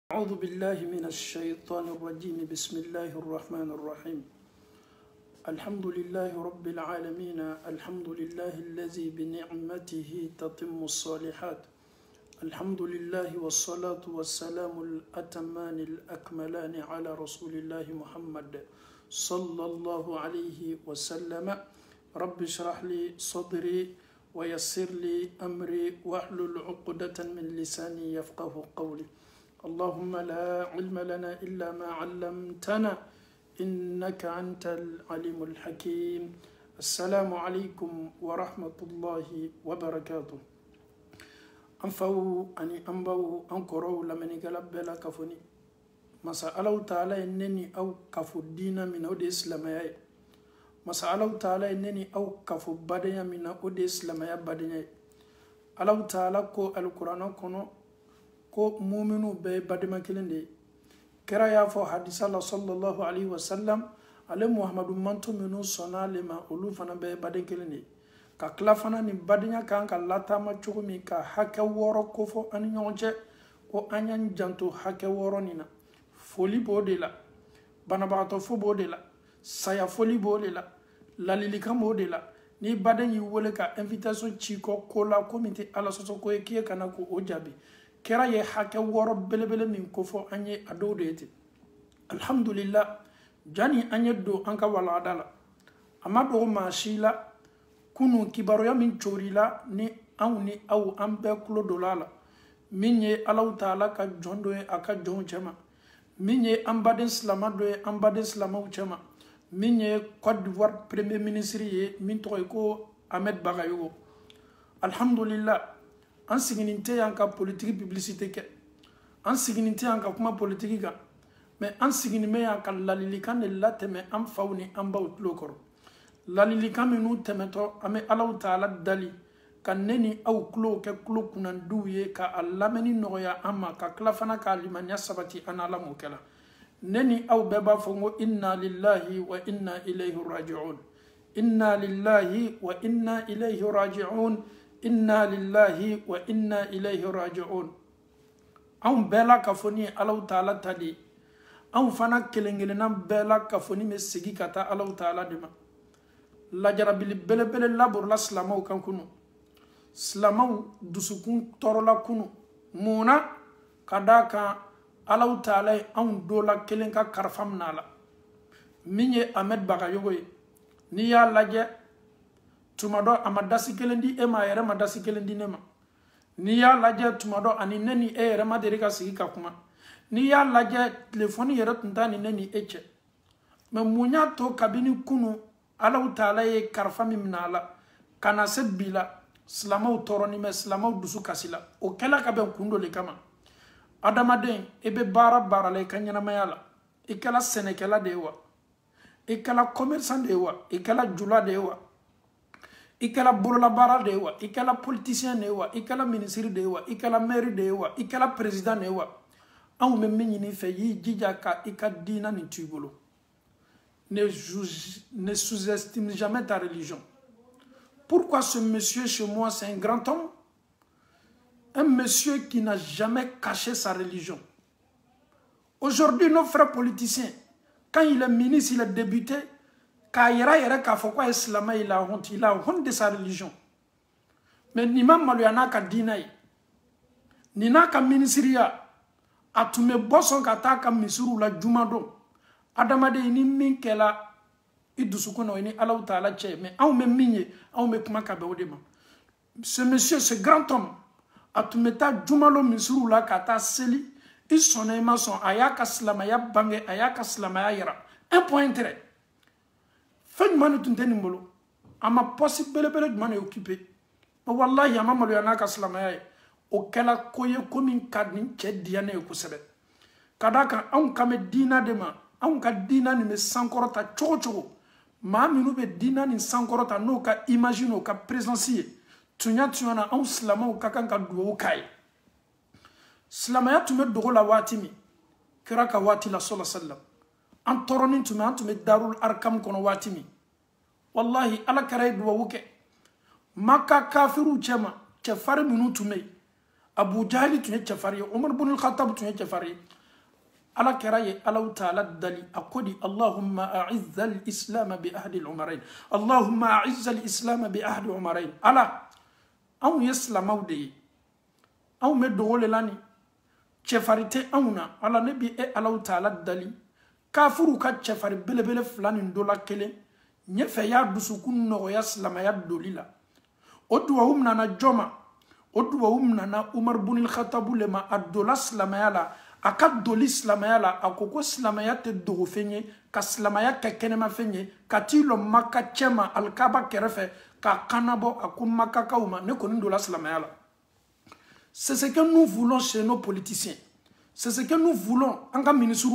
أعوذ بالله من الشيطان الرجيم بسم الله الرحمن الرحيم الحمد لله رب العالمين الحمد لله الذي بنعمته تتم الصالحات الحمد لله والصلاة والسلام الأتمان الأكملان على رسول الله محمد صلى الله عليه وسلم رب اشرح لي صدري ويسر لي أمري واحلل عقدة من لساني يفقه قولي اللهم لا علم لنا إلا ما علمتنا إنك أنت العليم الحكيم السلام عليكم ورحمة الله وبركاته أنفو أني أنبو أنكرو لمن قلب بلا كفني مسألة تعالى إنني أو كفو الدين من أود إسلامي مسألة تعالى إنني أو كفو بدنيا من أود إسلامي بدنيا الله تعالى كو القرآن كنو ko muminu be badima kilinde kera ya fo hadisa la sallallahu alaihi wasallam ale muhammadu manto minu sonale ma ulu fana be badin kilinde ka kla fana ni badinya kan ka lata ma chugumi ka hake woro ko fo an nyonje ko anyan janto hake woro nina foli bodela banabato fo bodela saya foli bodela lalilika modela ni baden yi wole ka invitation chiko kola komite ala soso ko ekie kana ko ojabi kera ye hake woro belebele min kofo anye adodete alhamdulillah jani anye do anka wala adala amado mashila kunu kibaroya min chorila ni au ambe kulo dolala minye Allah taala ka jondo e aka jon chama minye ambade islamado e ambade islama chama minye Côte d'Ivoire premier ministre ye min to ko Ahmed Bagayogo alhamdulillah an sigininte yan ka politique publicité ke an sigininte yan ka kuma politique ga mais an siginime yan ka lalilikan de lateme an fawni an baw tlokoro lalilikan minu temeto ame Allah taala dali kan neni aw klo ke klo kunan duye ka alameni noya amma ka klafana ka limanya sabati an alamu kala neni aw beba fongo inna lillahi wa inna ilayhi raji'un inna lillahi wa inna ilayhi raji'un inna lillahi wa inna ilayhi raji'un an bela kafoni Allah taala tadi an fana kelengelena bela kafoni me sigi kata Allah taala dema la jarabil belebele labor la slamaw kan kunu slamaw dusukun torola kunu muna kadaka Allah taala an dola kelenka karfam nala minye Ahmed Bagayogo ni ya laje tumado amadasi kelendi ema yere madasi kelendi nema ni ya laje tumado ani neni yere maderika sigika kuma ni ya laje telefoni yere tuntani neni eche me munya to kabini kunu Allah taala ye karfami minala kana sebila slamaw toroni me slamaw dusu kasila o kala ka ben kundo le kama adamaden ebe bara le kanyana mayala ikala senekela dewa ikala commerçant dewa ikala jula dewa ikala bolola bara dewa ikala politicien dewa ikala ministre dewa ikala maire dewa ikala président dewa an me minni fe yi jija ka ikadina ni tubolo ne sous-estime jamais ta religion. Pourquoi ce monsieur chez moi c'est un grand homme, un monsieur qui n'a jamais caché sa religion. Aujourd'hui nos frères politiciens quand il est ministre il est député Kaira yere ka fokwa islam il a honte de sa religion mais ni mamma lui anaka dinai ni naka ministria atume boson kataka misuru la jumado adamade ni minkela idusukuno ni Allah taala che mais on me minye on me kuma ka bewdema ce monsieur ce grand homme atumeta jumalo misuru la kata seli isone mason ayaka islamaya bange ayaka islamaya yara un point intérêt fait manu tunteni mbolo ama possible bele manu occupé mais wallahi ama malu yanaka islamaya o kala koye komin kadni che diane ko sebe kadaka on kame dina dema on ka dina ni me sankorota chocho ma minu be dina ni sankorota no ka imagine ka présencier tunya on slama o kakanka duo kai slamaya tume dogola watimi kiraka wati la sallallahu alaihi wasallam an toronin tume darul arkam kono watimi wallahi ala karay duwa wuke maka kafiru chefari minu tume abu jahli tunye chefari umar bin al-khattab tunye chefari ala kera ye ala ta'ala dali akodi Allahumma a'izza al-islam bi ahdi al-umarain Allahumma a'izza al-islam bi ahdi al-umarain ala anw ye silamaw de ye anw me dogo le la ni cɛfarite anw na ala ne bi ala ta'ala dali kafuru ka cɛfari belebele fila nin dɔ la kelen ɲɛfɛ y'a dusukun nɔgɔya silamaya doli la o duwawu nana jɔma o duwawu nana Umar ibn al-Khattab le ma a dola silamaya la a ka doli silamaya la a ko silamaya tɛ dogo fɛn ye ka silamaya kɛ kɛnɛma fɛn ye ka t'i lɔ Maka cɛ ma alikaba kɛrɛfɛ ka kanabɔ a ko Makakaw ma ne kɔni dola silamaya la. C'est ce que nous voulons chez nos politiciens. C'est ce que nous voulons en ka ministres,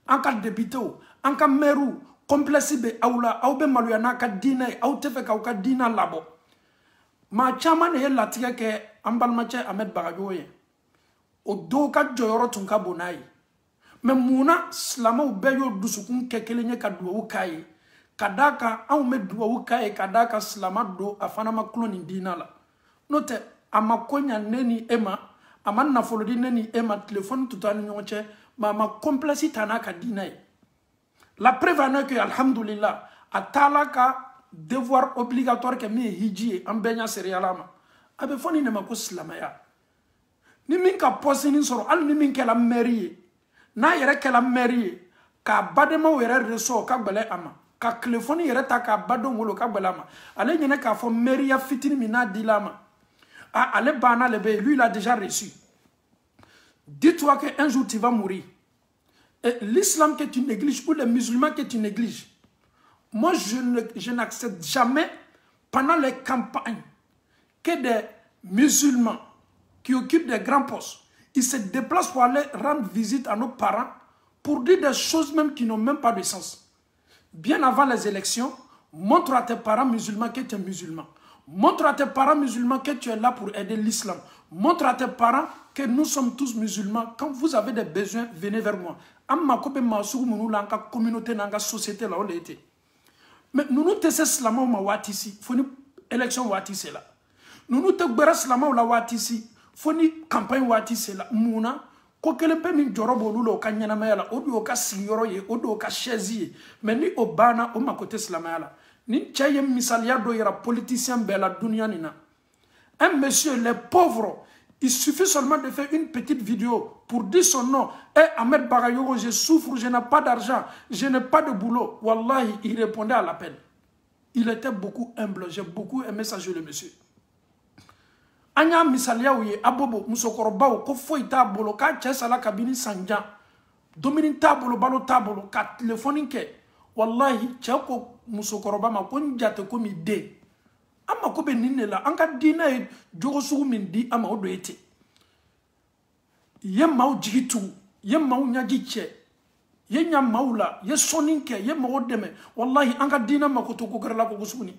en ka députés, en ka maires, complexe be aula, aw be maloya n'a ka diinɛ ye, aw tɛ fɛ k'aw ka diinɛ labɔ. Maa caman de ye latigɛ kɛ an balimacɛ Ahmed Bagayogo ye. O dɔw ka jɔyɔrɔ tun ka bon n'a ye. Mais munna silamɛw bɛɛ y'o dusukun kɛ kelen ye ka duwawu k'a ye. Ka d'a kan anw bɛ duwawu k'a ye ka d'a kan silama don a fana ma kulon nin diinɛ la. N'o tɛ a ma ko ɲa ne ni e ma, a ma nafolo di ne ni e ma, téléphone tutu an ni ɲɔgɔn cɛ, mais a ma complexe ta n'a ka diinɛ ye. La preuve en est que alhamdulillah a taala ka devoir obligatoire kɛ min ye hiji ye an bɛɛ ɲa sereyala ma. A bɛ fɔ nin de ma ko silamɛya. Ni min ka poste nin sɔrɔ hali ni min kɛla maire ye, n'a yɛrɛ kɛla maire ye, k'a badenmaw yɛrɛ reçoit o ka gɛlɛn a ma. Ka téléphone yɛrɛ ta k'a badenw wolo o ka gɛlɛn a ma. Ale ɲinɛ k'a fɔ mairiya fitini min n'a dila a ma. Ah, allez, lui, il a déjà reçu. Dis-toi qu'un jour, tu vas mourir. Et l'islam que tu négliges ou les musulmans que tu négliges, moi, je n'accepte jamais, pendant les campagnes, que des musulmans qui occupent des grands postes, ils se déplacent pour aller rendre visite à nos parents pour dire des choses même qui n'ont même pas de sens. Bien avant les élections, montre à tes parents musulmans que tu es musulman. Montre à tes parents musulmans que tu es là pour aider l'islam. Montre à tes parents que nous sommes tous musulmans. Quand vous avez des besoins, venez vers moi. La communauté, la société, là, on était. Mais nous nous tesons slama ma watisi. Faut une élection watisi là. Nous nous tesons slama la watisi. Faut une campagne watisi là. Mouna. Ko kelen pe min joro bolu lo ka nyanama la. Odu o ka sigoro ye. Odu o ka chaise. Mais ni obana o ma côté slama la. Ni tchaye misalia do yera politicien bela dunia nina. Un monsieur, les pauvres, il suffit seulement de faire une petite vidéo pour dire son nom. Eh, Ahmed Bagayogo, je souffre, je n'ai pas d'argent, je n'ai pas de boulot. Wallahi, il répondait à l'appel. Il était beaucoup humble, j'ai beaucoup aimé ça, le monsieur. Anya misalia ouye, abobo, musokoroba, ko foi tabolo, ka tchesala kabini sanja. Domini tabolo, balo tabolo, ka téléphone ke. Wallahi, tchako musokoroba ma kon jate ko mi de. Ama ko be ninne la, anka dina e jogo sugu min di ama odo ete. Ye maw jigitu, ye maw nyagi che. Ye nya mawla, ye soninke, ye maw deme. Wallahi anka dina makoto ko garala ko gusuni.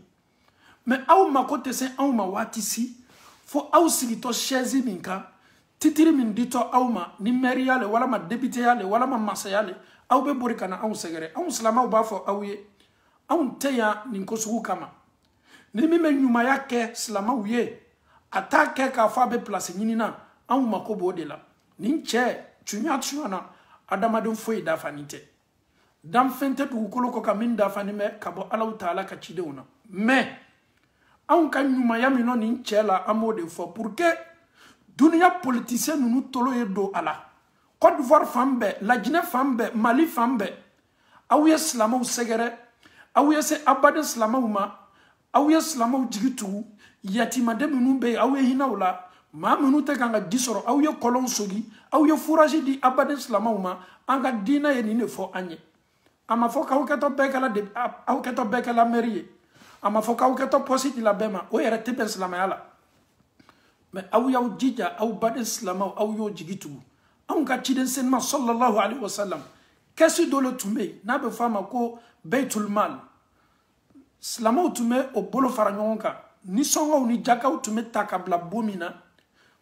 Mais aw makote se aw ma watisi, fo aw sigito chaise minka, titiri min dito aw ma ni maire yale wala ma député yale wala ma massa yale, aw be bori kana aw segere. Aw salama ba fo aw ye. Aw teya nin ko sugu kama. Ni mi me nyumaya ke slama uye atake ka fa be place nyinina an makobo de la nin che tunya adama foi da fanite dam fente du koloko ka min da fanime ka bo Allah taala ka cideuna mais an kan nyumaya mi no nin che la amode fo pour que dunia politicien nous tolo do ala Côte d'Ivoire fambe la Guinée fambe Mali fambe awye slama u segere awye se abade slama uma awye slama jigitu yatima de minu be awye hinawla ma minu te kanga disoro awye kolon sogi awye fourage di abade slama uma anga dina ye ni ne fo anye ama fo ka uketo bekala de uketo bekala mairie ama fo ka uketo posit la bema o yere te slama yala mais awya jija aw bade slama awyo jigitu anga chiden senma sallallahu alaihi wasallam kesi dole tumbe na be fama ko baitul mal Slama utume o bolo faranyonka ni songo ni jaka utume takabla bomina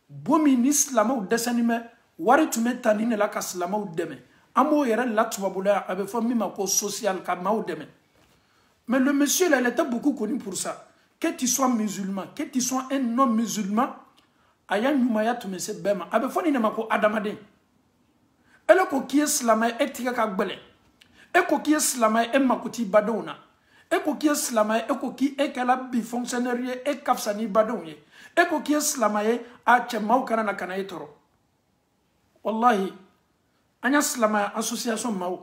bomi ni slama u desanime wari tume tanine la ka slama u deme amo yere la tubabula abe fo mima ko social ka ma u deme mais le monsieur là il était beaucoup connu pour ça que tu sois musulman que tu sois un non musulman aya nyumaya tume se bema abe fo ni ma ko adamade ele ko ki islamay etika ka gbele e ko ki islamay e makuti badona e ko ki islamay e ko ki e kala bi fonctionnaire e kafsani badonye e ko ki islamay a chemaw kana na kana itoro wallahi anya islamay association maw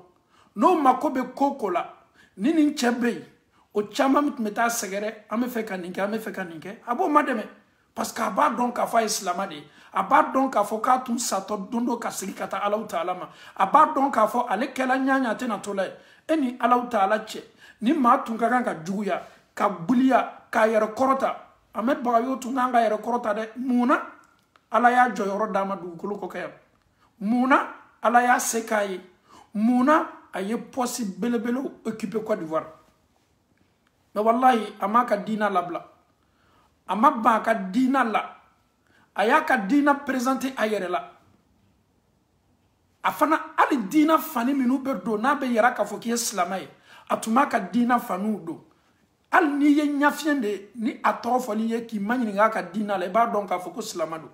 no makobe kokola nini chebe o chama meta segere ame fe kaninke abo mademe parce que aba donc afa islamade aba donc afo ka tum sato dondo ka sigikata Allah Taala ma aba donc afo ale kala nyanya tena tole eni Allah Taala che ni ma tunga kan ka juguya ka buliya ka yere korota amet ba yo tunga nga yere korota de muna ala ya joyoro dama dugukolo ko kayam muna ala ya sekaye muna aye possible belo occuper Côte d'Ivoire mais wallahi amaka dina labla amaba ka dina la ayaka dina présenter ayere la afana ali dina fani minu be do na be yara ka foki islamay atuma ka dina fanu do al ni ye nyafiende ni atofoli ye ki manyini nga ka dina le ba donc ka foko islamado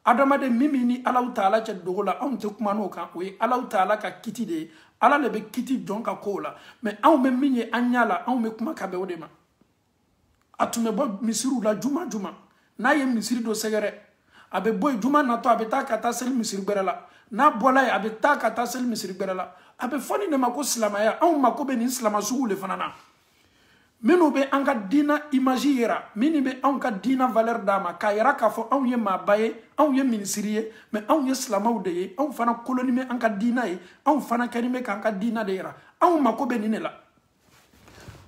adama de mimi ni Allah Taala ca dogola on te kuma no kan oui Allah Taala ka kiti de ala le be kiti donc ko la mais on me minye anyala on me kuma ka be odema atume bo misiru la juma na ye misiri do segere abe boy juma na to abe ta kata sel misiri berala na bola ya abe ta kata sel misiri berala abe foni ne mako islamaya on mako be ni islama sugu le fanana minu be anga dina imagiyera mini be anga dina valeur dama ka yara ka fo on ye mabaye on ye ministriye mais on ye islamaw de ye on fana koloni me anga dina ye on fana kanime ka anga dina de yera on mako be ni ne la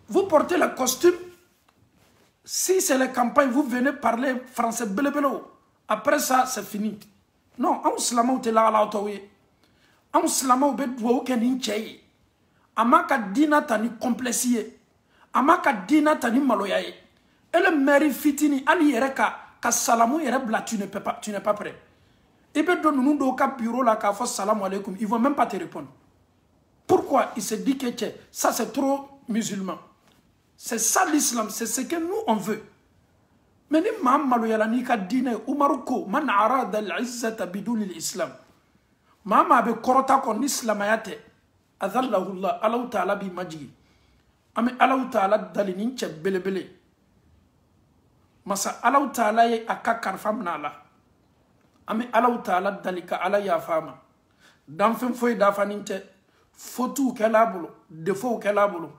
vous portez le costume. Si c'est la campagne, vous venez parler français belebelo. Après ça, c'est fini. Non, on slama te la autowe. On slama be dwo ken inchei. Amaka dina tani complexié. Amaka dina tani maloyaye. Et le mari fitini ali yereka ka salamu yere bla tu n'es pas prêt. Et ben don nous do ka bureau la ka fo salam alaikum, ils vont même pas te répondre. Pourquoi? Il se dit que ça c'est trop musulman. C'est ça l'islam, c'est ce que nous on veut. Mais ni Mahamadou yalani ka dine umaruko man arada al-izzata bidun al-islam. Mahamadou be korota kon islamayate adallahu Allah Allah Taala bi majigi. Ami Allah Taala dalini che belebele. Masa Allah Taala ye akakar famna la. Ami Allah Taala dalika ala ya fama. Dan fem foy da faninte fotu kelabulu defo kelabulu.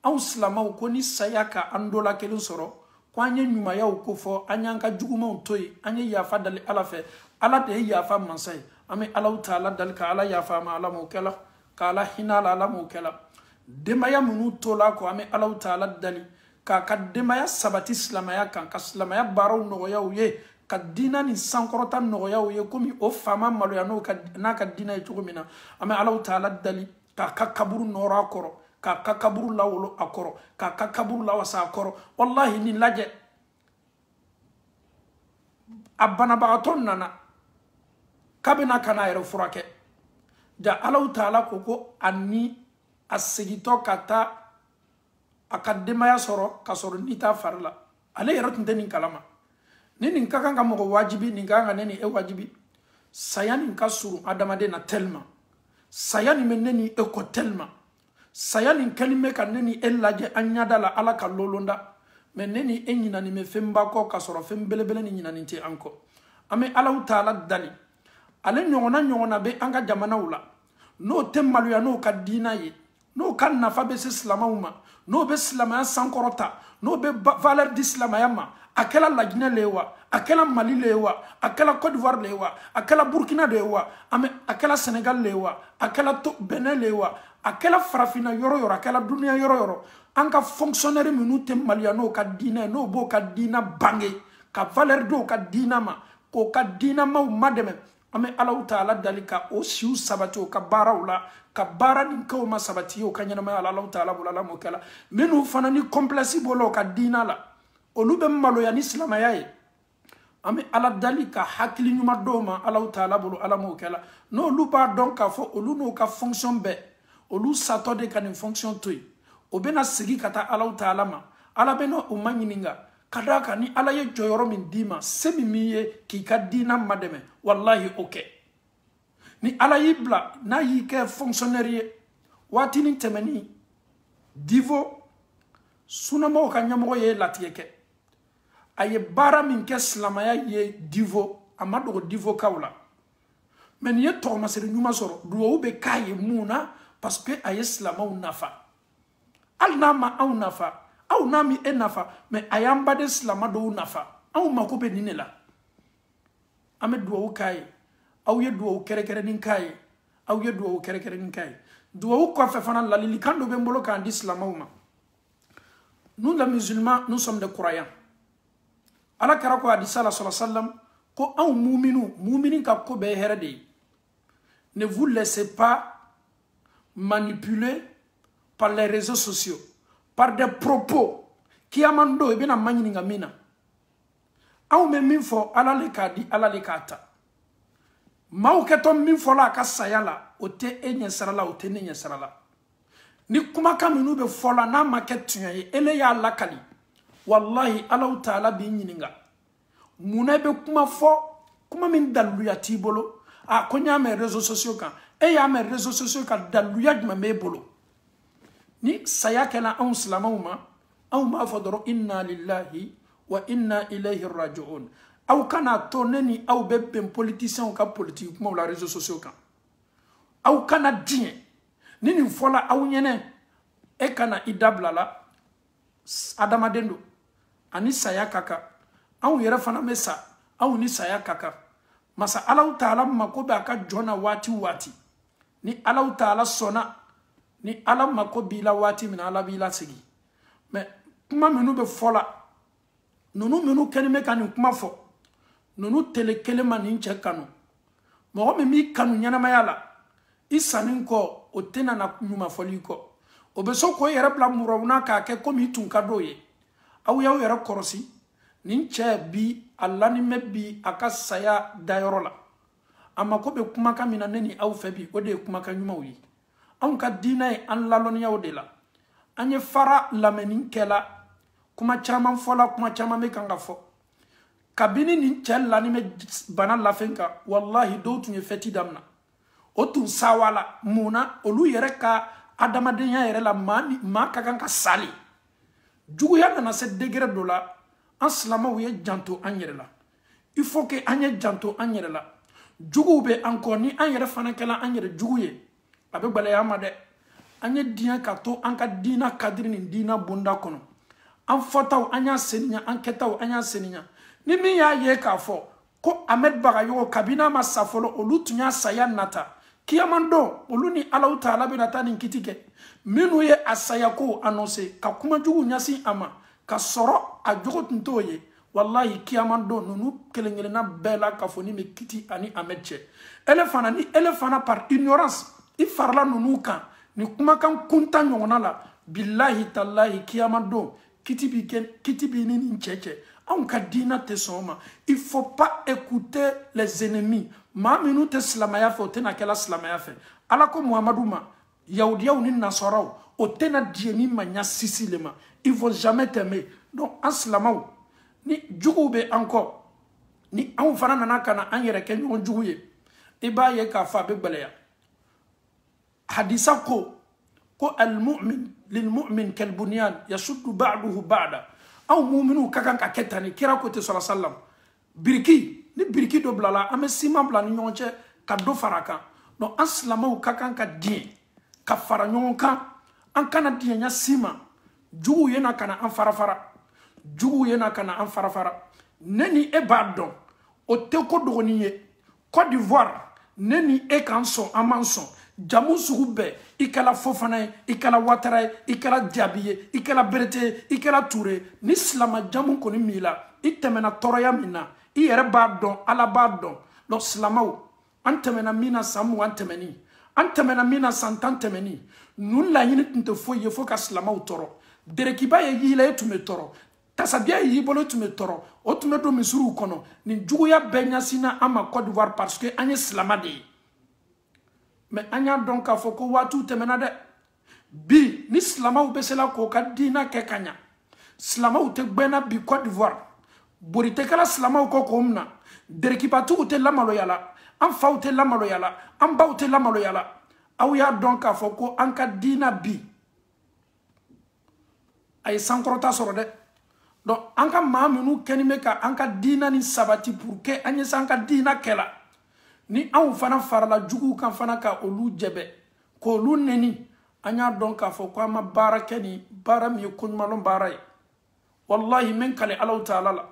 Aw slamaw ko ni sayaka andola kelen soro ko anya nyuma ya ko fo anya nka juguma toyi anya ya fa dal ala fe ala de ya fa mansay ame Allah Taala dal ka ala ya fa ma ala mo kala kala hinala ala mo kala demaya munu tola ko ame Allah Taala dali ka demaya sabati islamaya kan ka islamaya baraw no ya uye ka dina ni sankorota no ya uye komi o fama malo ya no ka na ka dina e chugumina ame Allah Taala dali ka kaburu nora koro ka kakaburu lawolo akoro ka kakaburu lawasa akoro wallahi ni laje abana bagaton nana kabina kana yero furake da Allah Taala koko anni asigito kata akademaya soro kasoro nita farla ale yero tindeni kalama nini nkaka mo wajibi ninganga neni e wajibi sayani nkasuru adamade na telma sayani meneni eko telma sayani kalime kan neni elaje anyada la ala ka lolonda men neni enyina ni me femba ko kasoro fembelebele ni nyina nti anko ame Allah Taala dali ale nyongona be anga jamana wula no temmalu ya no ka dina ye no kan nafa be islamawma no be islamaya sankorota no be valeur d'islamaya ma akela lajina lewa akela Mali lewa akela Côte d'Ivoire lewa akela Burkina lewa ame akela Sénégal lewa akela Benin lewa akela farafina yoro akela dunia yoro anka fonctionnaire minute maliano ka dina no bo ka dina bange ka valeur do ka dina ma ko ka dina ma mademe ame Allah Taala dalika o siu sabato ka barawla ka bara ni ko ma sabati o kanyana ma Allah Taala bulala mo kala menu fanani complexe bolo ka dina la olube malo ya islam yaye ame ala dalika hakili nyuma doma Allah Taala bulu ala mo kala no luba donc ka fo olu no ka fonction be olu satode kan fonction toy obena sigi kata Allah Taala ma ala beno o manyininga kadaka ni ala ye joyoro min dima semi miye ki ka dina mademe wallahi okay ni ala yibla na yi ke fonctionnaire wati ni temeni divo sunamo ka nyamo ye latieke aye bara min ke slamaya ye divo amado divo kawla men ye to masere nyuma soro duwo be kaye muna parce que aye slama unafa al nama au nafa au nami enafa mais ayamba de slama do unafa au makobe ninela ame duwo kaye au ye duwo kere nin kaye au ye duwo kere nin kaye duwo ko fe fana lalili kando be mbolo kan di slama uma. Nous les musulmans nous sommes des croyants. Allah karako a dit sallallahu alayhi wa sallam ko an muminin ka ko be herede. Ne vous laissez pas manipuler par les réseaux sociaux, par des propos qui amando e bena manyini ngamina. Aw me min fo ala le ka di ala le kata. Maw keton min fo la ka sayala o te enye sarala o te nenye sarala. Ni kuma kaminu be fola na maket ye ele ya lakali wallahi Allah taala bi nyininga muna be kuma fo kuma min dalu ya tibolo a konya me réseaux sociaux kan e ya me réseaux sociaux kan dalu ya ma me bolo ni saya kala an salamauma aw ma fadro inna lillahi wa inna ilayhi raji'un aw kana toneni aw be ben politicien ka politique mo la réseaux sociaux kan aw kana dien nini fola aw nyene e kana idabla la adama dendo ani saya kaka aw yere fana mesa aw ni saya kaka masa Allah taala makobe aka jona wati ni Allah taala sona ni Allah makobi la wati min Allah bi la sigi mais kuma menu be fola nunu menu kenime kan kuma fo nunu tele kelema ni nche kanu mo mi kanu nyana mayala isanin ko o tena na nyuma foli ko o be so ko yere bla murawna ka ke komi tun ka doye aw yaw yere korosi nin che bi Allah ni mebbi aka saya dayorola amma ko be kuma ka mina neni aw febi o de kuma ka nyuma wi an ka dinay an lalon yaw de la anye fara lamenin kela kuma chama fola kuma chama me kanga fo kabini nin chella ni me bana lafenka wallahi do tun ye feti damna otun sawala muna olu yere ka adamadenya yere la ma kakan ka sali jugu ya na se degré do la en slama wiye janto an yere la il faut que anye janto an yere la jugu be encore ni an yere fana kala an yere jugu ye abe gbale ya ma de anye dian ka to an ka dina kadri ni dina bunda kono an fotaw anya seninya an ketaw anya seninya ni mi ya ye ka fo ko Ahmed Bagayogo kabina ma safolo olu tunya saya nata kiyamando olu ni Allah taala be nata ni kitike minu ye asaya ko annoncer ka kuma jugu nyasi ama ka soro a jogo tuntoye wallahi kiyamando nunu kelengelena bela ka foni me kiti ani Ahmed che elefana par ignorance i farla nunu kan ni kuma kan kunta nyongona la billahi tallahi kiyamando kiti bi ni cheche on ka dina te soma il faut pas écouter les ennemis ma minu te slamaya fe otena kala slamaya fe ala ko Muhammadu ma yaoudiya ou ni nasaraw otena dieni manya sisilema ils vont jamais t'aimer donc en slamaw ni jugu be encore ni an fana nana kana an yere ke nyon jugu ye iba ye ka fa be gbeleya hadisa ko al mu'min lil mu'min kal bunyan yashuddu ba'dahu ba'da aw mu'minu kakan ka ketani kira ko te sallallahu alaihi wasallam biriki do blala ame sima bla ni nyonche ka do faraka no aslamaw kakan ka dien ka fara nyonka an kana dien nya sima jugu yena kana an farafara neni e badon o te ko dogoniye Côte d'Ivoire neni e kanson amanson jamu sugube ikala fofana ikala watara ikala diabiye ikala berete ikala touré ni slama jamu koni mila itemena toroya mina i yere badon ala badon lo slamaw antemena mina samu antemena mina santantemeni nun la yini tinte foye foka slamaw toro derekiba ye yile etume toro tasabia yi bolo tume toro o tume do misuru kono ni juguya benya sina ama Côte d'Ivoire parce que anye slamade mais anya donc a foko watu temena de bi ni slama u besela ko ka dina ke kanya slama u te gbena bi Côte d'Ivoire borite kala slama u ko komna dereki patu u te lamalo yala an faw tɛ lamaloya la an baw tɛ lamaloya la aw y'a dɔn k'a fɔ ko an ka diina bi a ye sankɔrɔta sɔrɔ dɛ donc an ka maa minnu kɛni bɛ ka an ka diina ni sabati pour que an ɲɛsin an ka diina kɛla ni anw fana farala juguw kan fana ka olu jɛbɛ k'olu neni an y'a dɔn k'a fɔ ko an ma baara kɛ ni baara min ye koɲumanlɔn baara ye wallahi min kale Alahu Taala la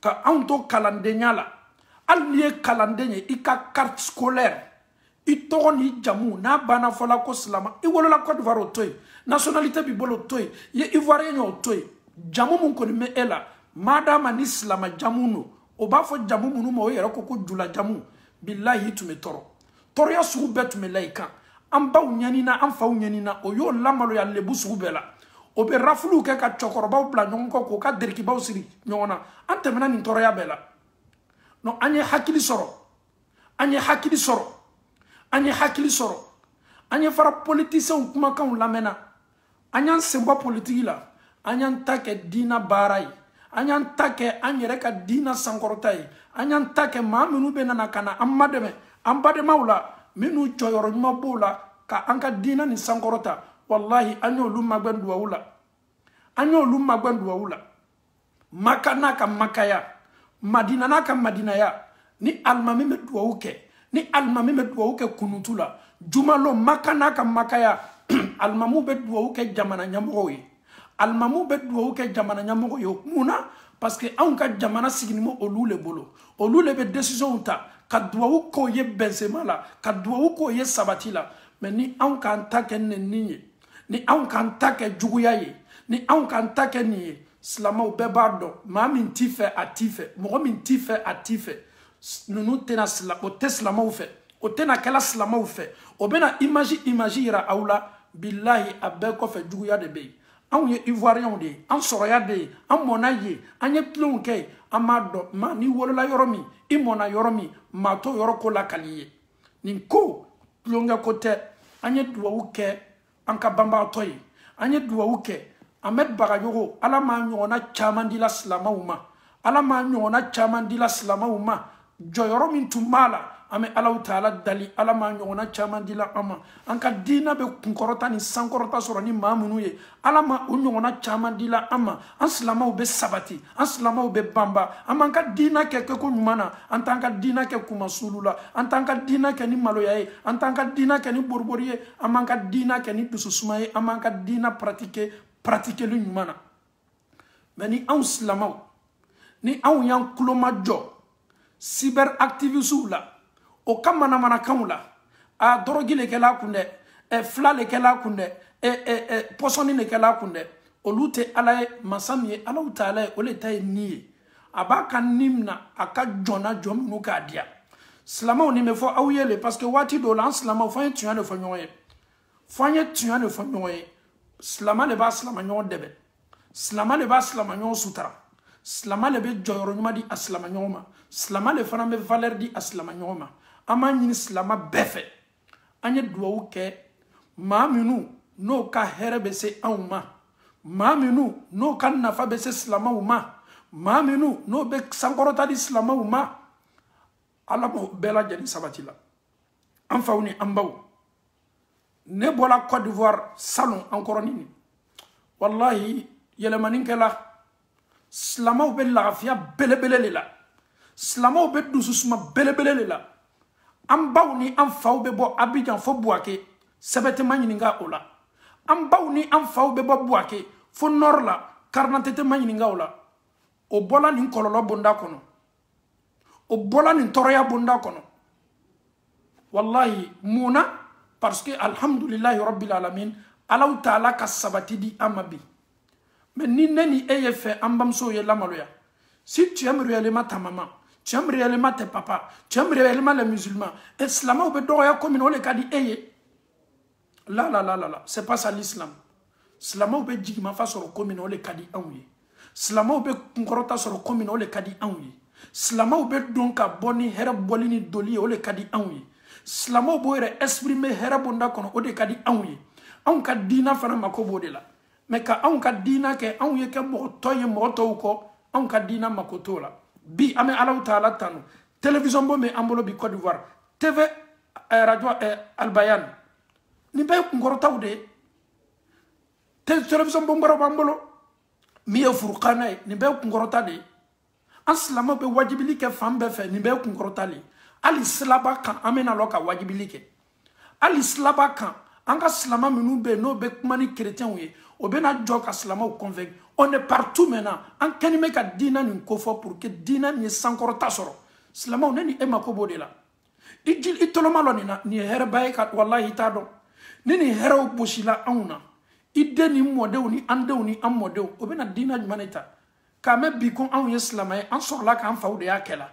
ka anw to kalandenya la hali n'i ye kalanden ye i ka carte scolaire i tɔgɔ ni jamu n'a banna fɔla ko silama i wolola Côte d'Ivoire o to yen nationalité b'i bolo o to yen i ye Ivoirien ye o to yen jamu mun kɔni bɛ e la madama ni silama jamu no o b'a fɔ jamu minnu ma o yɛrɛ ko jula jamu billahi i tun bɛ tɔɔrɔ tɔɔrɔya sugu bɛɛ tun bɛ la i kan an baw ɲɛnina an faw ɲɛnina o y'o lamaloya lebu sugu bɛɛ la o bɛ rafuluw kɛ ka cɛkɔrɔbaw bila ɲɔgɔn kɔ k'o ka derikibaw siri ɲɔgɔn na an tɛmɛna nin tɔɔrɔya bɛɛ la non an ye hakili sɔrɔ an ye hakili sɔrɔ an ye hakili sɔrɔ an ye fara politiciens kumakanw lamɛnna an y'an sen bɔ politiki la an y'an ta kɛ diina baara ye an y'an ta kɛ an yɛrɛ ka diina sankɔrɔta ye an y'an ta kɛ maa minnu bɛ nana ka na an madɛmɛ an badenmaw la minnu jɔyɔrɔ ɲuman b'o la ka an ka diina ni sankɔrɔta wallahi an y'olu magɛn duwawu la an y'olu magɛn duwawu la Maka n'a ka makaya Madina n'a ka madinaya ni alimami bɛ duwawu kɛ ni alimami bɛ duwawu kɛ kunutu la jumalo Maka n'a ka makaya alimamu bɛ duwawu kɛ jamana ɲɛmɔgɔw ye alimamu bɛ duwawu kɛ jamana ɲɛmɔgɔ ye mun na parce que anw ka jamana sigini mo olu le bolo olu le bɛ décision ta ka duwawu k'o ye bɛnsema la ka duwawu k'o ye sabati la mais ni anw k'an ta kɛ nɛni ye ni anw k'an ta kɛ juguya ye ni anw k'an ta kɛ nin ye silamaw bɛɛ b'a dɔn maa min t'i fɛ a t'i fɛ mɔgɔ min t'i fɛ a t'i fɛ ninnu tɛna o tɛ silamaw fɛ o tɛna kɛla silamaw fɛ o bɛna image yira aw la billahi a bɛɛ kɔfɛ juguya de bɛ yen anw ye Ivoiriens de ye an sɔrɔya de ye an mɔna ye an ye tulonkɛ kɛ an m'a dɔn maa n'i wolola yɔrɔ min i mɔna yɔrɔ min maa t'o yɔrɔ ko lakali ye nin ko tulonkɛ ko tɛ an ye duwawu kɛ an ka banbagatɔ ye an ye duwawu kɛ Ahmed Bagayogo ala m'a ɲɔgɔnna caman dila silamaw ma ala m'a ɲɔgɔnna caman dila silamaw ma jɔyɔrɔ min tun b'a la an bɛ Alahu Taala dali ala m'a ɲɔgɔnna caman dila an ma an ka diina bɛ kunkɔrɔta ni sankɔrɔta sɔrɔ ni maa minnu ye ala ma o ɲɔgɔnna caman dila an ma an silamaw bɛ sabati an silamaw bɛ banba an b'an ka diina kɛ kɛko ɲuman na an t'an ka diina kɛ kumasulu la an t'an ka diina kɛ ni maloya ye an t'an ka diina kɛ ni boribori ye an b'an ka diina kɛ ni dususuma ye an b'an ka diina pratikeli ɲuman na mais ni anw silamaw ni anw y'an tulo majɔ cyber activistes la o ka manamanakanw la a dɔrɔgi le kɛla kun dɛ fila le kɛla kun dɛ pɔsɔni le kɛla kun dɛ olu tɛ ala ye masa min ye Alahu Taala ye o le ta ye ni ye a b'a ka ni mina a ka jɔnna jɔn minnu k'a diya silamaw nin bɛ fɔ aw ye le parce que waati dɔw la an silamaw fɔ an ye tiɲɛ de fɔ ɲɔgɔn ye fɔ an ye tiɲɛ de fɔ ɲɔgɔn ye silama le b'a silama ɲɔgɔn dɛbɛ silama le b'a silama ɲɔgɔn sutara silama le bɛ jɔyɔrɔ ɲuman di a silama ɲɔgɔn ma silama le fana bɛ valeur di a silama ɲɔgɔn ma an b'a ɲini silama bɛɛ fɛ an ye duwawu kɛ maa minnu n'o ka hɛrɛ bɛ se anw ma maa minnu n'o ka nafa bɛ se silamaw ma maa minnu n'o bɛ sankɔrɔta di silamaw ma ala b'o bɛɛ lajɛlen sabati la an faw ni an baw ne bɔra Côte d'Ivoire salon an kɔrɔ nin wallahi yɛlɛmani kɛla silamaw bɛ lafiya belebele de la silamaw bɛ dususuma belebele de la an baw ni an faw bɛ bɔ Abidjan fo Buake sɛbɛn ma ɲininka o la an baw ni an faw bɛ bɔ Buake fo nord la carte ma ɲininka o la o bɔla nin kɔlɔlɔ bonda kɔnɔ o bɔla nin tɔɔrɔya bonda kɔnɔ wallahi mun na parce que alhamdulillahi rabbil alamin Alahu Taala ka sabati di an ma bi mais ni ne ni e ye fɛ an bamusow ye lamaloya si tu aimes réellement ta maman tu aimes réellement tes papas tu aimes réellement les musulmans et silamaw bɛ dɔgɔya ko min o le ka di e ye la c'est pas ça l'islam silamaw bɛ jigimafa sɔrɔ ko min o le ka di anw ye silamaw bɛ kunkɔrɔta sɔrɔ ko min o le ka di anw ye silamaw bɛ don ka bɔ ni hɛrɛ bɔli ni doli ye o le ka di anw ye silamaw b'o yɛrɛ exprimer hɛrɛ bonda kɔnɔ o de ka di anw ye anw ka diina fana mako b'o de la mais ka anw ka diina kɛ anw ye kɛ mɔgɔ tɔ ye mɔgɔ tɔw kɔ anw ka diina mako t'o la bi an bɛ Alahu Taala tanu télévision bo me ambolo bi Côte d'Ivoire TV radio Albayan ni be ngorota de télévision bo ngoro ambolo mi e furqana ni be ngorota de aslama be wajibili ke fambe fe ni be ngorota le ali slaba kan amena loka wajibili ke ali slaba kan anga slama minu be no be kumani chrétien we obena joka slama o convainc on est partout maintenant en kanime ka dina ni kofo pour que dina ni sankorota soro slama on ni emako de la ijil itoloma lo ni herbaye ka wallahi tado ni hero boshila auna ide ni modeu ni andeu ni amodeu obena dina maneta kame bikon an ye slama en sorla kan fawde yakela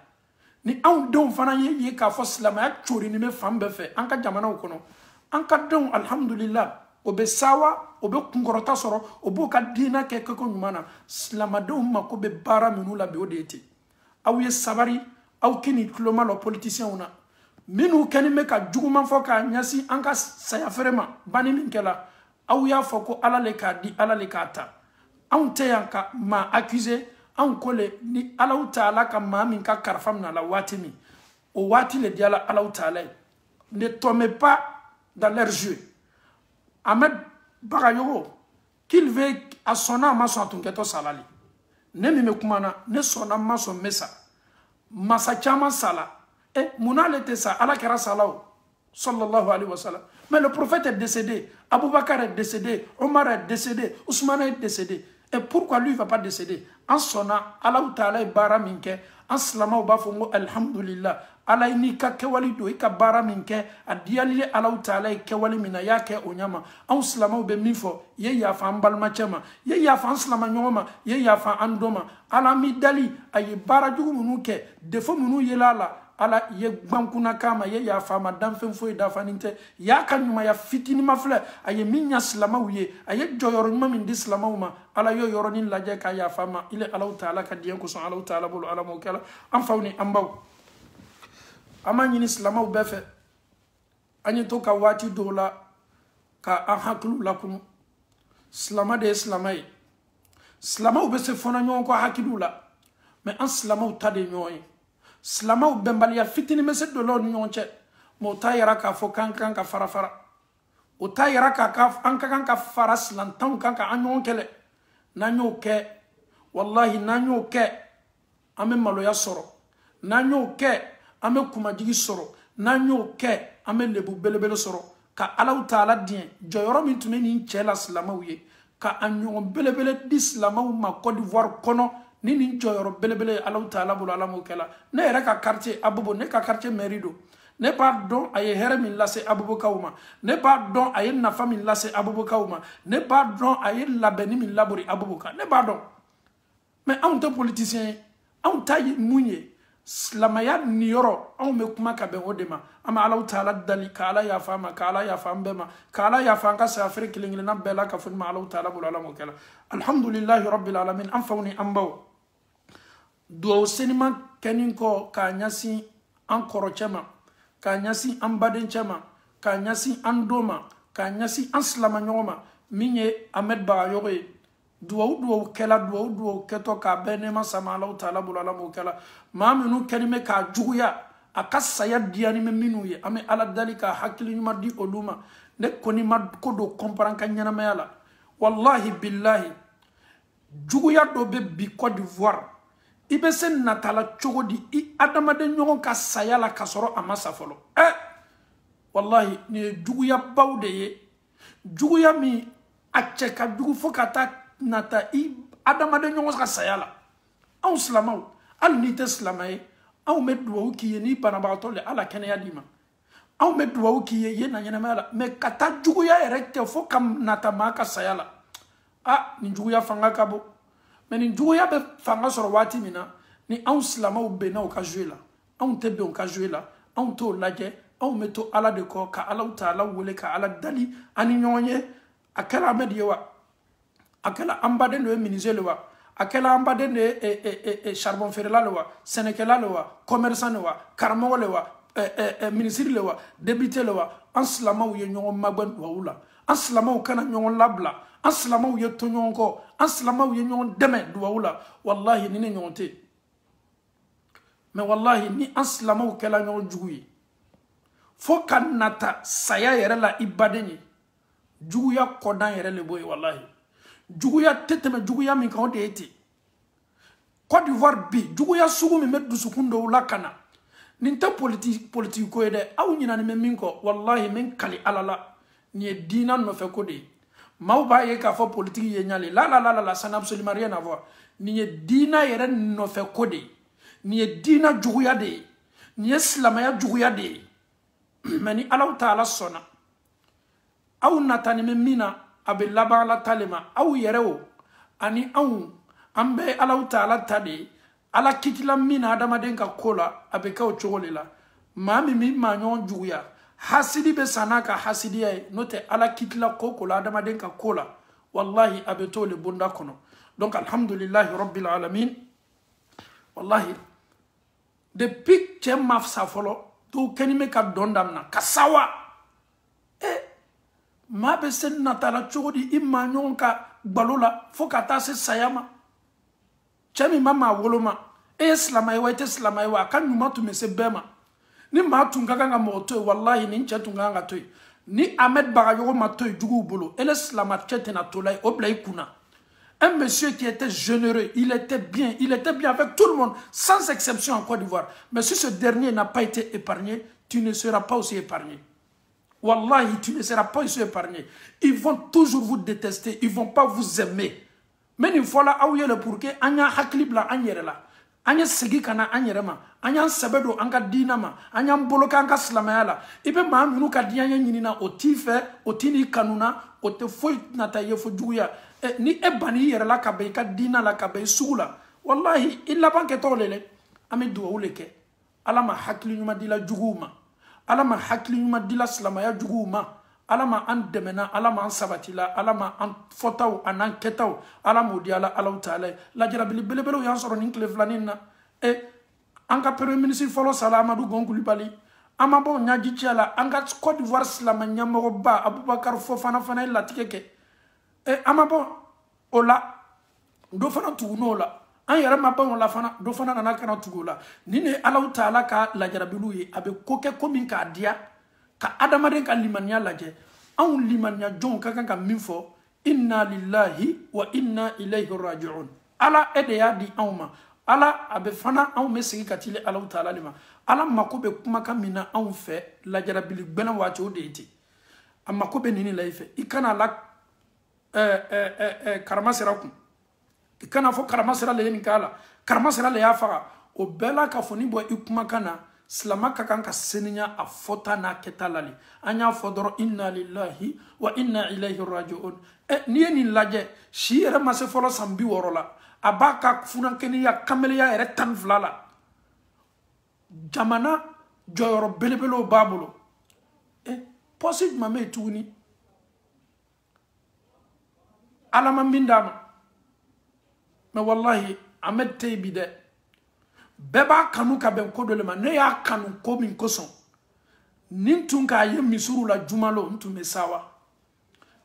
ni an don fana ye ka fo slama ya chori ni me fambe fe an ka jamana kono an ka don alhamdulillah obe sawa obe kungorota soro obo ka dina ke ko nyumana slama don mako be bara minu la be odeti aw ye sabari aw kini kloma lo politicien una minu kani me ka juguma fo ka nyasi an ka saya ferema bani min kela aw ya fo ko ala le ka di ala le ka ta an te yanka ma accusé an kole ni ala taala ka ma min ka karfam na la wati mi o wati le diala ala taala ne tombez pas dans leur jeu. Ahmed Bagayogo, qu'il veut à son âme, à son tunketo salali. Ne me kumana, ne son âme, son messa. Masachama sala. Et Mouna l'était ça, Allah kera salao. Sallallahu alayhi wa sallam. Mais le prophète est décédé. Abou Bakr est décédé. Omar est décédé. Ousmane est décédé. Et pourquoi lui ne va pas décéder? En sonna, Allah ta'ala bara minke. En slama ou bafongo, alhamdulillah. Allah ni ka kewali do ika bara minke. A dialile Allah ta'ala kewali mina yake onyama. En slama ou be mifo. Ye ya fa ambalma chema. Ye ya fa slama nyoma. Ye ya fa andoma. Allah mi dali. Aye bara jugu munuke. Defo munu yelala. Ala ye bankuna kama ye ya fama danfen foyi dafaninte ya kanyuma ya fitini mafle aye minya slama uye aye joyoro nyuma min di slama uma ala yo yoro ni laje ka ya fama ile ala taala ka diyan ko son ala taala bolu ala mo kala am fawni ambaw amani ni slama u befe anyi to ka wati dola ka an haklu lakum slama de slamay slama u bese fona nyon ko hakidula mais an slama u tade nyoy slama u bembalia fitini mese do lo nyonche mo tayara ka fo kankan ka farafara o tayara ka ankan ka faras lantan kan ka anyon kele nanyo ke wallahi nanyo ke ame maloya soro nanyo ke ame kumajigi soro nanyo ke ame lebu belebele soro ka alaw taala dien joyoro min tumeni chela slama uye ka anyon belebele di slama u ma Côte d'Ivoire kono ni nin joyoro belebele alaw taala bulu alamu kala ne era ka quartier abubo ne ka quartier merido ne pas don aye here min lase abubo kawma ne pas don aye nafa min lase abubo kawma ne pas don aye labeni min labori abubo ka ne pas don mais on te politicien on taille munye slamaya nioro on me kuma ka ben odema ama alaw taala dali kala ya fama kala ya fambema kala ya fanga sa afrique lingile na bela ka fun ma alaw taala bulu alamu kala alhamdulillah rabbil alamin anfawni ambaw do senima keninko ka nyasi an korochema ka nyasi an badenchema ka nyasi an doma ka nyasi an slama nyoma minye Ahmed Bagayogo duwa kela duwa keto ka benema sama Allah taala bulala mo kala maminu kenime ka juguya akasaya diani me minu ye ame ala dalika hakili nyuma di oluma ne koni ma ko do comprendre kan nyana mayala wallahi billahi juguya do be bi Côte d'Ivoire ibe sen natala chogodi I adamade nyon ka sayala kasoro amasa folo wallahi ni juguya bawde ye juguya mi acheka jugu fokata nata I adamade nyon ka sayala aw slamaw al ni teslamay aw medwo ki ni banabato le ala kenya dima aw medwo ki ye na nyana mala me kata juguya erekte fokam nata maka sayala ni juguya fanga kabo mais ni juguya be fanga soro wati mina ni an slama u be na o ka jouer la an te be on ka jouer la an to laje an meto ala de ko ka ala taala wole ka ala dali ani nyonye akala mediwa akala ambade no ministre le wa akala ambade ne charbon fer la le wa senekela le wa commerçant le wa karamo le wa ministre le wa député le wa an slama u ye nyon magban wa ula an slama u kana nyon labla an slama u ye to nyon ko an slama u ye nyon deme duwa ula wallahi ni ne nyonte mais wallahi ni an silamaw kɛla ɲɔgɔn jugu ye fo ka nata saya yɛrɛ la i baden ye juguya kɔdan yɛrɛ le bɔ ye wallahi juguya tɛ tɛmɛ juguya min kan o de ye ten Côte d'Ivoire bi juguya sugu min bɛ dusukun dɔw la ka na nin tɛ politiki ko ye dɛ aw ɲinani bɛ min kɔ wallahi min kali ala la nin ye diina nɔfɛ ko de ye maaw b'a ye k'a fɔ politiki ye ɲale la ça n'a absolument rien à voir nin ye diina yɛrɛ nɔfɛ ko de ye nin ye diina juguya de ye nin ye silamɛya juguya de ye mais ni alaw taala sɔnna aw natani bɛ min na a bɛ laban ala ta le ma aw yɛrɛ o ani anw an bɛ alaw taala ta de ye ala kitila min na adamaden ka ko la a bɛ kɛ o cogo de la maa min bɛ maa ɲɔgɔn juguya hasidi bɛ san n'a ka hasidiya ye n'o tɛ ala kitila ko la adamaden ka ko la wallahi a bɛ to le bonda kɔnɔ donc alhamdulillahi rabbil alamin wallahi depuis cɛ ma sa fɔlɔ to kɛni bɛ ka dɔn damina ka sawa maa bɛ se natala cogo di i maa ɲɔgɔn ka gbalo la fo ka taa se saya ma cɛ min ma maa woloma e ye silama ye wa i tɛ silama ye wa a ka ɲuman tun bɛ se bɛɛ ma ni maa tun ka kan ka mɔgɔ to yen wallahi nin cɛ tun ka kan ka to yen ni Ahmed Bagayogo ma to yen juguw bolo ele silama cɛ tɛna to la yen o bila i kunna un monsieur qui était généreux il était bien avec tout le monde sans exception en Côte d'Ivoire mais si ce dernier n'a pas été épargné tu ne seras pas aussi épargné wallahi tu ne seras pas aussi épargné ils vont toujours vous détester ils vont pas vous aimer mais nin fɔla aw ye le pour que an y'a hakili bila an yɛrɛ la an ye segi ka na an yɛrɛ ma an y'an sɛbɛ don an ka diina ma an y'an bolo kɛ an ka silamɛya la i bɛ maa minnu ka diɲɛ ɲinina o t'i fɛ o t'i n'i kanuna o tɛ foyi nata ye fo juguya ni e banni i yɛrɛ la ka bɛn i ka diina la ka bɛn i sugu la wallahi i laban kɛtɔ le dɛ an bɛ dugawu le kɛ ala ma hakili ɲuman dila juguw ma ala ma hakili ɲuman dila silamɛya juguw ma ala ma an dɛmɛna ala ma an sabatila ala ma an fɔtaw a n'an kɛtaw ala m'o di ala alaw taala ye lajarabili belebelew y'an sɔrɔ nin tile filanin na an ka premier ministre fɔlɔ sala amadu gon kulibali an ma bɔ ɲaji cɛ la an ka Côte d'Ivoire silamɛ ɲɛmɔgɔba abubakar fofana fana ye latigɛ kɛ an ma bɔ o la dɔ fana tugunna o la an yɛrɛ ma bɔ o la fana dɔ fana nana kana tugu o la nin de ye alaw taala ka lajarabiliw ye a bɛ ko kɛ ko min k'a diya ka adamaden ka limaniya lajɛ anw limaniya jɔnw ka kan ka min fɔ inna lillahi wa inna ilayhi raji'un ala e de y'a di anw ma ala a bɛ fana anw bɛ segin ka tile alaw taala de ma ala mako bɛ kumakan min na anw fɛ lajarabili gbɛnɛ waati o de ye ten a mako bɛ nin la i fɛ i kana la karama sera kun i kana fɔ karama sera le ye nin k'a la karama sera le y'a faga o bɛɛ la ka fɔ ni bɔ i kumakan na silama ka kan ka seniya a fɔta n'a kɛta la le an y'a fɔ dɔrɔn inna lillahi wa inna ilayhi raji'un n'i ye nin lajɛ si yɛrɛ ma se fɔlɔ san 60 la a b'a ka funankɛniya kameleya yɛrɛ 12 la jamana jɔyɔrɔ belebelew b'a bolo pɔsi jumɛn bɛ yen tuguni ala ma min d'a ma mais wallahi an bɛ te bi dɛ bɛɛ b'a kanu ka bɛn ko dɔ le ma ne y'a kanu ko min kosɔn nin tun k'a ye misiriw la jumalo n tun bɛ sawa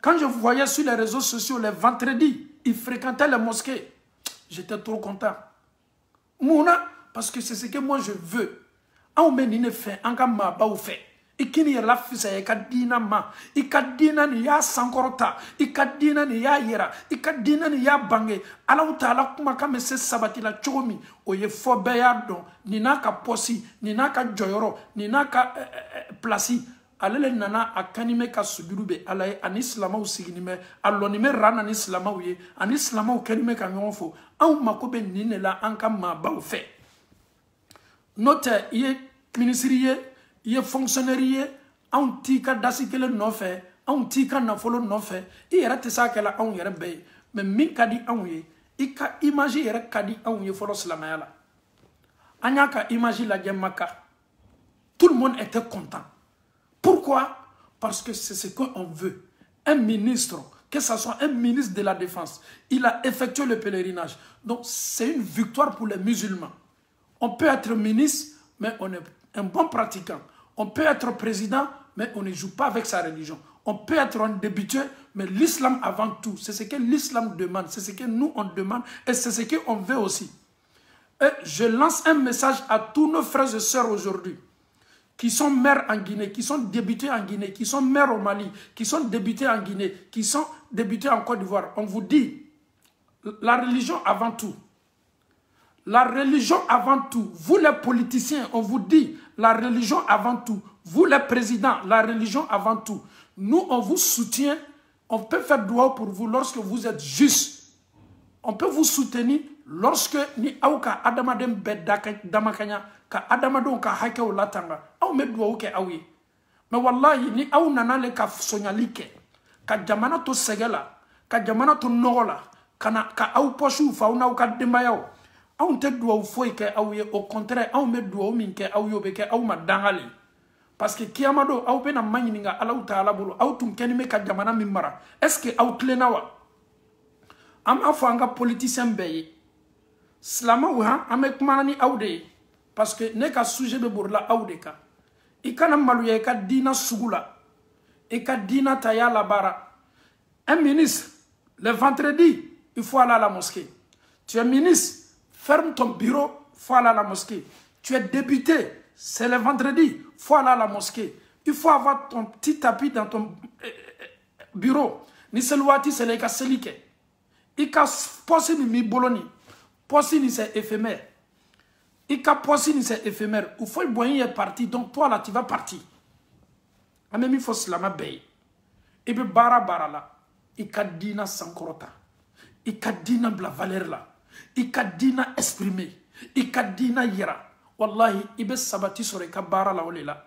quand je voyais sur les réseaux sociaux les vendredis ils fréquentaient les mosquées j'étais trop content munna parce que c'est ce que moi je veux anw bɛ nin de fɛ an ka maabaw fɛ i kini yɛrɛ la fisaya i ka diina ma i ka diina nin y'a sankɔrɔta i ka diina nin y'a yira i ka diina nin y'a bange alaw taala kumakan bɛ se sabatila cogo min o ye fɔ bɛɛ y'a dɔn nin n'a ka pɔsi nin n'a ka jɔyɔrɔ nin n'a ka pilasi ale le nana a kanni bɛ ka sujudu bɛ ala ye ani silamaw siginin bɛ a lɔnni bɛ ran na ni silamaw ye ani silamaw kɛni bɛ ka ɲɔgɔn fo anw mako bɛ nin de la an ka maabaw fɛ n'o tɛ i ye minisiri ye i ye fonctionnaire ye anw t'i ka dasi kelen nɔfɛ anw t'i ka nafolo nɔfɛ i yɛrɛ tɛ se a kɛla anw yɛrɛ bɛɛ ye mais min ka di anw ye i ka image yɛrɛ ka di anw ye fɔlɔ silamɛya la an y'a ka image lajɛ Maka tout le monde était content pourquoi parce que c'est ce qu'on veut un ministre que ce soit un ministre de la défense il a effectué le pèlerinage donc c'est une victoire pour les musulmans on peut être ministre mais on est un bon pratiquant. On peut être président, mais on ne joue pas avec sa religion. On peut être un débuté, mais l'islam avant tout. C'est ce que l'islam demande, c'est ce que nous on demande et c'est ce qu'on veut aussi. Et je lance un message à tous nos frères et sœurs aujourd'hui, qui sont maires en Guinée, qui sont débutés en Guinée, qui sont maires au Mali, qui sont débutés en Guinée, qui sont débutés en Côte d'Ivoire. On vous dit, la religion avant tout. La religion avant tout. Vous les politiciens, on vous dit, la religion avant tout. Vous les présidents, la religion avant tout. Nous, on vous soutient. On peut faire droit pour vous lorsque vous êtes juste. On peut vous soutenir lorsque ni auka adamadem damakanya ka adamadon ka hake o latanga au me droit ke awi. Mais wallahi ni au nanale ka sonyalike ka jamana to segela ka jamana to nogola kana ka au poshu fauna au ka dembayao. On te doit foi ke awi, au contraire on me doit min ke awi obeke au madangali. Parce que kiamado au pena manyininga ala taala bulu au tum kenime ka jamana mimara. Est-ce que au klenawa am afanga politicien beye slama wa amek manani aude parce que ne ka sujet be burla aude ka ikana maluye ka dina sugula et ka dina taya la bara. Un ministre le vendredi il faut aller à la mosquée. Tu es ministre, ferme ton bureau, faut aller à la mosquée. Tu es député, c'est le vendredi, faut aller à la mosquée. Il faut avoir ton petit tapis dans ton bureau. Ni seluati c'est le ka selike. Ika posi ni mi boloni. Posi ni c'est éphémère. Ika posi ni c'est éphémère. Il faut le boyer est parti. Donc toi là tu vas partir. Même il faut cela m'abeille. Et puis bara la. Ika dina sankorota. Ika dina bla valeur là. Ika dina exprimer. Ika dina yera. Wallahi ibe sabati sore ka bara la olela.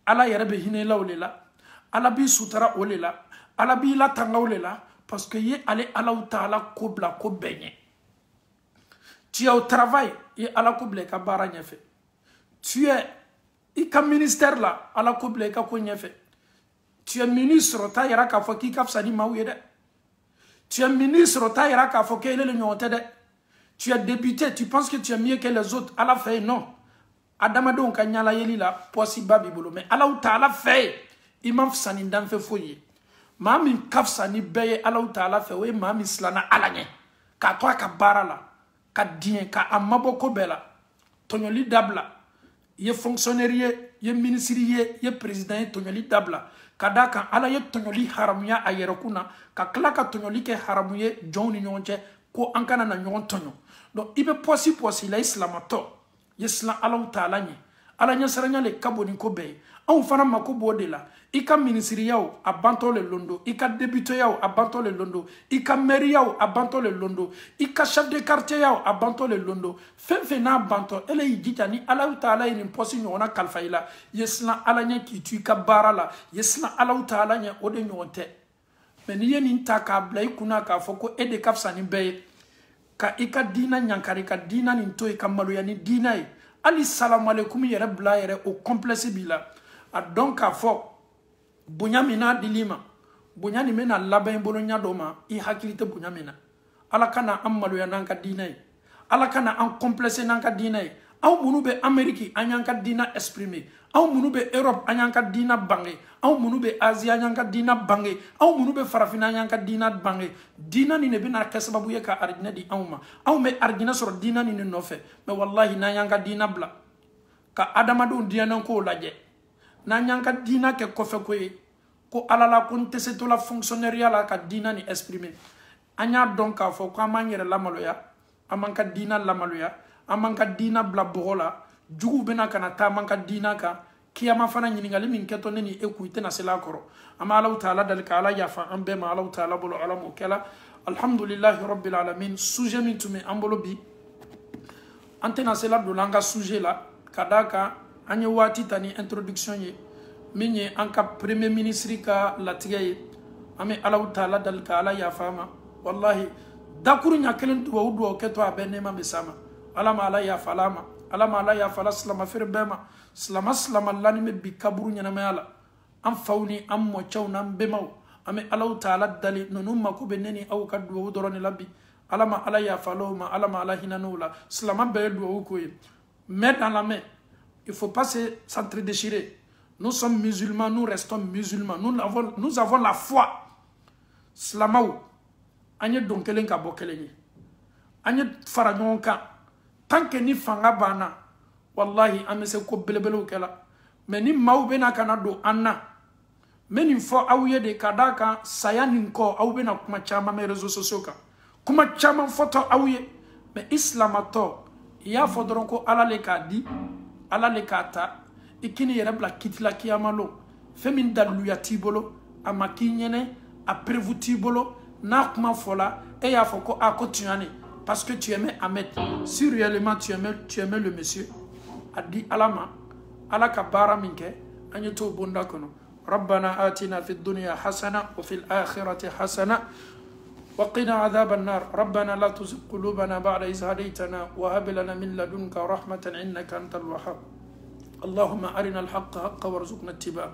Ala yerebe hine la olela. Ala bi sutara olela. Ala bi la tanga olela. Parce que y est allé à la ta'ala kobla ko benye. Tu es au travail, y est à la koble ka bara nyefe. Tu es ika ministère là, à la koble ka ko nyefe. Tu es ministre, ta yara ka fo ki ka fsani mawye de. Tu es ministre, ta yara ka fo ke le nyonte de. Tu es député, tu penses que tu es mieux que les autres. À la fin, non. Adamado on kanyala yeli la posi babi bolo. Mais à la ta'ala fait, imam fsani dan fe foye. Mami kafsa ni beye ala ta'ala fe we mami slana alanye ka to ka barala ka dien ka amaboko bela tonyoli dabla ye fonctionnaire ye ministre ye président tonyoli dabla kada kan ala ye tonyoli haramuya ayerekuna ka kla ka tonyoli ke haramuye joni nyonche ko ankana na nyon tonyo donc ibe posi la islamato ye slan ala ta'ala ni ala nya saranya le kaboni ko be on fana mako bode la ika ministre yaw abanto le londo ika député yaw abanto le londo ika maire yaw abanto le londo ika chef de quartier yaw abanto le londo fen na abanto ele yidita ni ala taala ni posi nyona kalfaila yesna ala nya ki tu ka barala yesna ala taala nya ode nyonte mais ni yeni taka blay kuna ka foko ede kafsa ni be ka ika dina nyankari ka dina ni to ika malu ya ni dina yi ali salam alaykum yere bla yere o complexe bila a donc a fo bunyamina dilima bunyani mena laben bolonya doma I hakilite bunyamina ala kana amalu ya nanka dinay ala kana an complexe nanka dinay aw munu be Ameriki anyanka dina exprimer aw munu be Europe anyanka dina bange aw munu be Asia anyanka dina bange aw munu be farafina anyanka dina bange dina ni ne bina kasababu ye ka argina di awma aw me argina soro dina ni no fe mais wallahi na anyanka dina bla ka adamadu dina ko laje na nyanka dina ke kofe ko alala kun teseto la fonctionnaire la ka dina ni exprimer anya donc ka fo ko amanyere la maloya amanka dina la maloya amanka dina bla bola jugu bena kana ta manka dina ka kiyama fana nyiningali min keto neni ekuite na sela koro ama Allah taala dal ka ala yafa ambe ma Allah taala bolo alamu kala alhamdulillah rabbil alamin sujet min tumi ambolo bi antena sela do langa sujet la kadaka anye wati tani introduction ye minye anka premier ministre ka latigay ame Allah taala dal ka ala yafa ma wallahi dakuru nya kelen do keto abene ma besama alama ala yafa alama alama ala yafa la salama firbema salama lani me bi kaburu nya na mala am fawni am mo chawna bemaw ame Allah taala dali nonum mako beneni aw ka do doroni labbi alama ala yafa loma alama ala hinanula salama be do ko ye mais dans la main il faut pas s'entre-déchirer. Nous sommes musulmans, nous restons musulmans. Nous avons la foi. Slamaou. Anye donkelen ka bokelenye. Anye faragnonka. tant que ni fanga bana wallahi amese ko belebelo kala mais ni maw bena kana do anna meni fo awye de kadaka sayani ko aw bena kuma chama me réseaux sociaux ka kuma chama photo awye mais islamato ya fodron ko ala le kadi ala le kata ikini yere bla kitla kiyamalo femin dalu ya tibolo amakinyene a prévu tibolo na kuma fola et ya foko a ko tuane parce que tu aimais Ahmed si réellement tu aimais le monsieur a dit alama alaka bara minke anyeto bonda kono ربنا آتنا في الدنيا حسنة وفي الآخرة حسنة وقنا عذاب النار ربنا لا تزغ قلوبنا بعد إذ هديتنا وهب لنا من لدنك رحمة إنك أنت الوهاب اللهم أرنا الحق حقا وارزقنا اتباعه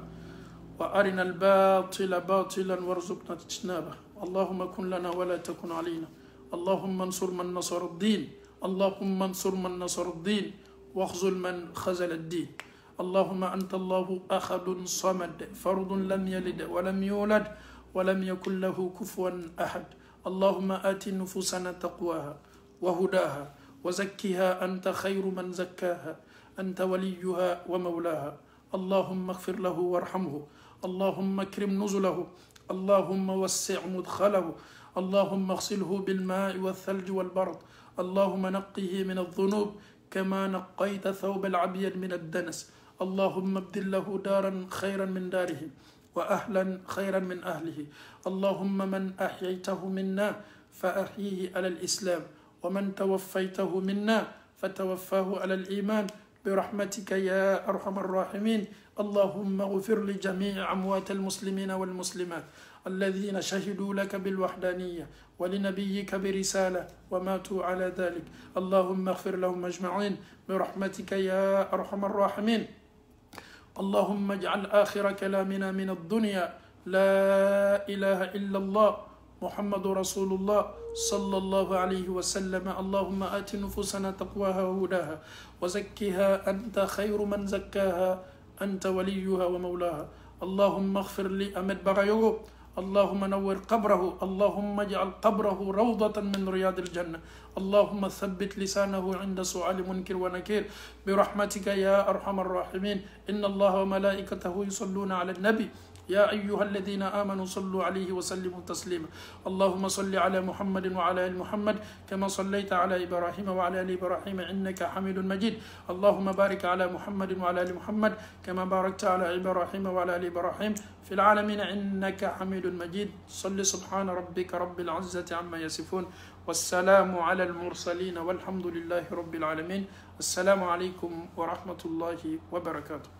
وأرنا الباطل باطلا وارزقنا اجتنابه اللهم كن لنا ولا تكن علينا اللهم انصر من نصر الدين اللهم انصر من نصر الدين واخذل من خذل الدين اللهم أنت الله أحد صمد فرد لم يلد ولم يولد ولم يكن له كفوا أحد اللهم آت نفوسنا تقواها وهداها وزكها أنت خير من زكاها أنت وليها ومولاها اللهم اغفر له وارحمه اللهم اكرم نزله اللهم وسع مدخله اللهم اغسله بالماء والثلج والبرد اللهم نقه من الذنوب كما نقيت ثوب العبيد من الدنس اللهم ابدل له دارا خيرا من داره وأهلا خيرا من أهله اللهم من أحييته منا فأحييه على الإسلام ومن توفيته منا فتوفاه على الإيمان برحمتك يا أرحم الراحمين اللهم اغفر لجميع أموات المسلمين والمسلمات الذين شهدوا لك بالوحدانية ولنبيك برسالة وماتوا على ذلك اللهم اغفر لهم أجمعين برحمتك يا أرحم الراحمين اللهم اجعل آخر كلامنا من الدنيا لا إله إلا الله محمد رسول الله صلى الله عليه وسلم اللهم آت نفوسنا تقواها وهداها وزكها أنت خير من زكاها أنت وليها ومولاها اللهم اغفر لي أمد بغيوغو اللهم نور قبره اللهم اجعل قبره روضة من رياض الجنة اللهم ثبت لسانه عند سؤال منكر ونكير برحمتك يا أرحم الراحمين إن الله وملائكته يصلون على النبي يا أيها الذين آمنوا صلوا عليه وسلموا تسليما اللهم صل على محمد وعلى آل محمد كما صليت على إبراهيم وعلى آل إبراهيم إنك حميد مجيد اللهم بارك على محمد وعلى آل محمد كما باركت على إبراهيم وعلى آل إبراهيم في العالمين إنك حميد مجيد صل سبحان ربك رب العزة عما يصفون والسلام على المرسلين والحمد لله رب العالمين السلام عليكم ورحمة الله وبركاته.